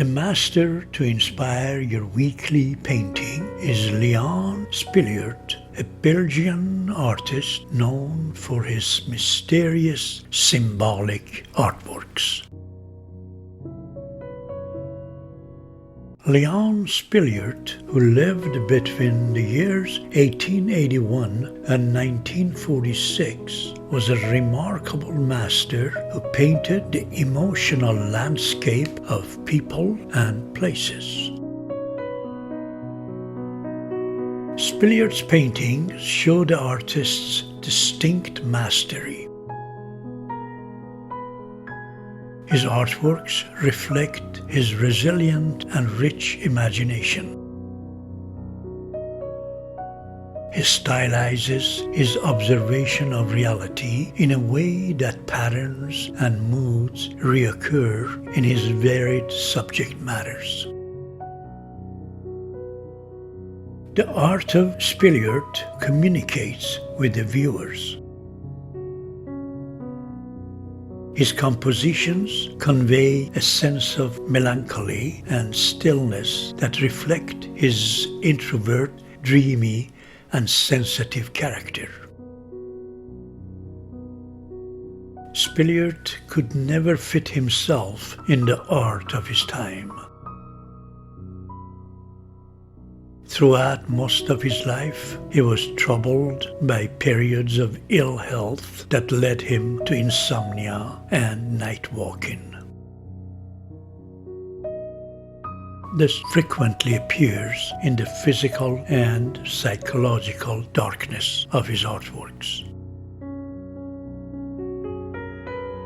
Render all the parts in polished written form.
The master to inspire your weekly painting is Léon Spilliaert, a Belgian artist known for his mysterious symbolic artworks. Léon Spilliaert, who lived between the years 1881 and 1946, was a remarkable master who painted the emotional landscape of people and places. Spilliaert's paintings show the artist's distinct mastery. His artworks reflect his resilient and rich imagination. He stylizes his observation of reality in a way that patterns and moods reoccur in his varied subject matters. The art of Spilliaert communicates with the viewers. His compositions convey a sense of melancholy and stillness that reflect his introvert, dreamy, and sensitive character. Spilliaert could never fit himself in the art of his time. Throughout most of his life, he was troubled by periods of ill health that led him to insomnia and night walking. This frequently appears in the physical and psychological darkness of his artworks.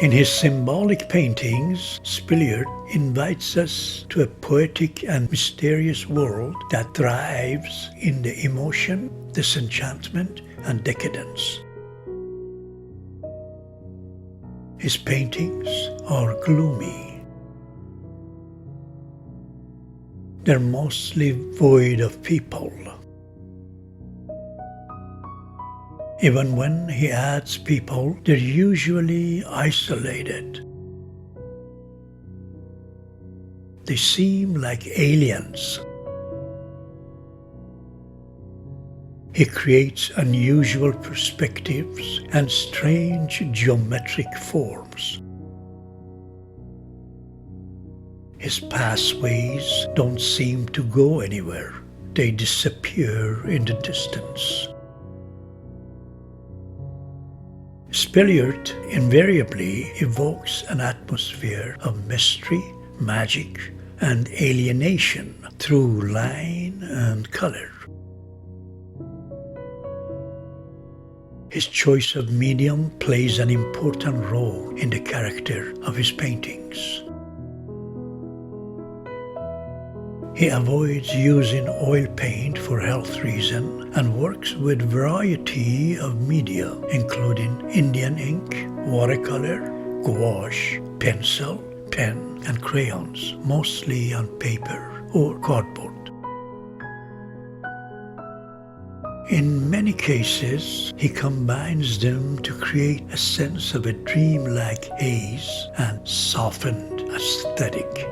In his symbolic paintings, Spilliaert invites us to a poetic and mysterious world that thrives in the emotion, disenchantment, and decadence. His paintings are gloomy. They're mostly void of people. Even when he adds people, they're usually isolated. They seem like aliens. He creates unusual perspectives and strange geometric forms. His pathways don't seem to go anywhere. They disappear in the distance. Spilliaert invariably evokes an atmosphere of mystery, magic, and alienation through line and color. His choice of medium plays an important role in the character of his paintings. He avoids using oil paint for health reasons and works with variety of media, including Indian ink, watercolor, gouache, pencil, pen, and crayons, mostly on paper or cardboard. In many cases, he combines them to create a sense of a dreamlike haze and softened aesthetic.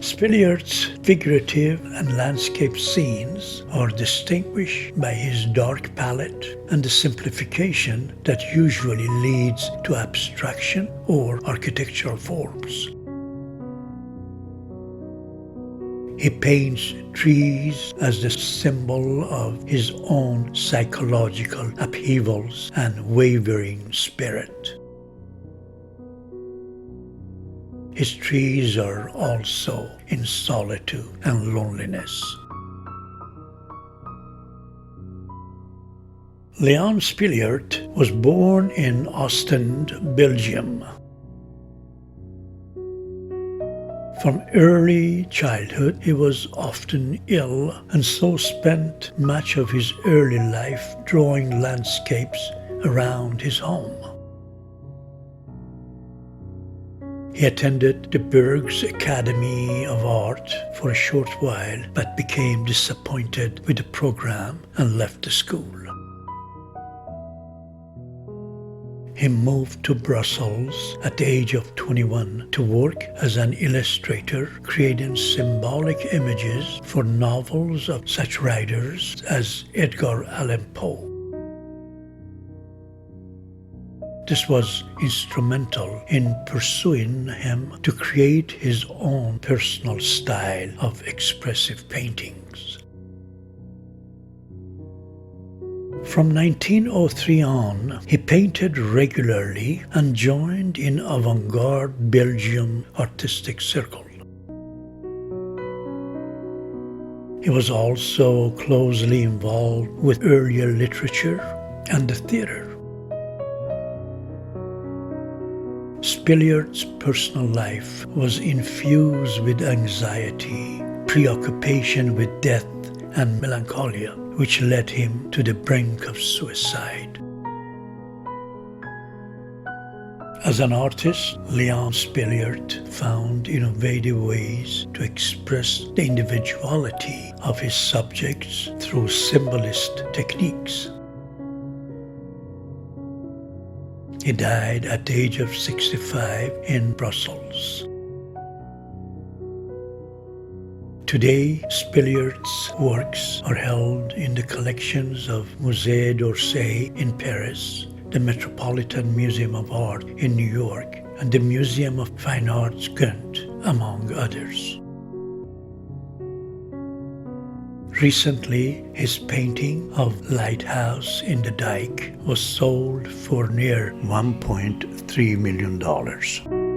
Spilliaert's figurative and landscape scenes are distinguished by his dark palette and the simplification that usually leads to abstraction or architectural forms. He paints trees as the symbol of his own psychological upheavals and wavering spirit. His trees are also in solitude and loneliness. Léon Spilliaert was born in Absinth, Belgium. From early childhood, he was often ill and so spent much of his early life drawing landscapes around his home. He attended the Berg's Academy of Art for a short while, but became disappointed with the program and left the school. he moved to Brussels at the age of 21 to work as an illustrator, creating symbolic images for novels of such writers as Edgar Allan Poe. This was instrumental in pursuing him to create his own personal style of expressive paintings. From 1903 on, he painted regularly and joined in avant-garde Belgium artistic circle. He was also closely involved with earlier literature and the theater. Spilliaert's personal life was infused with anxiety, preoccupation with death, and melancholia, which led him to the brink of suicide. As an artist, Léon Spilliaert found innovative ways to express the individuality of his subjects through symbolist techniques. He died at the age of 65 in Brussels. Today, Spilliaert's works are held in the collections of Musée d'Orsay in Paris, the Metropolitan Museum of Art in New York, and the Museum of Fine Arts Ghent, among others. Recently, his painting of Lighthouse in the Dike was sold for near $1.3 million.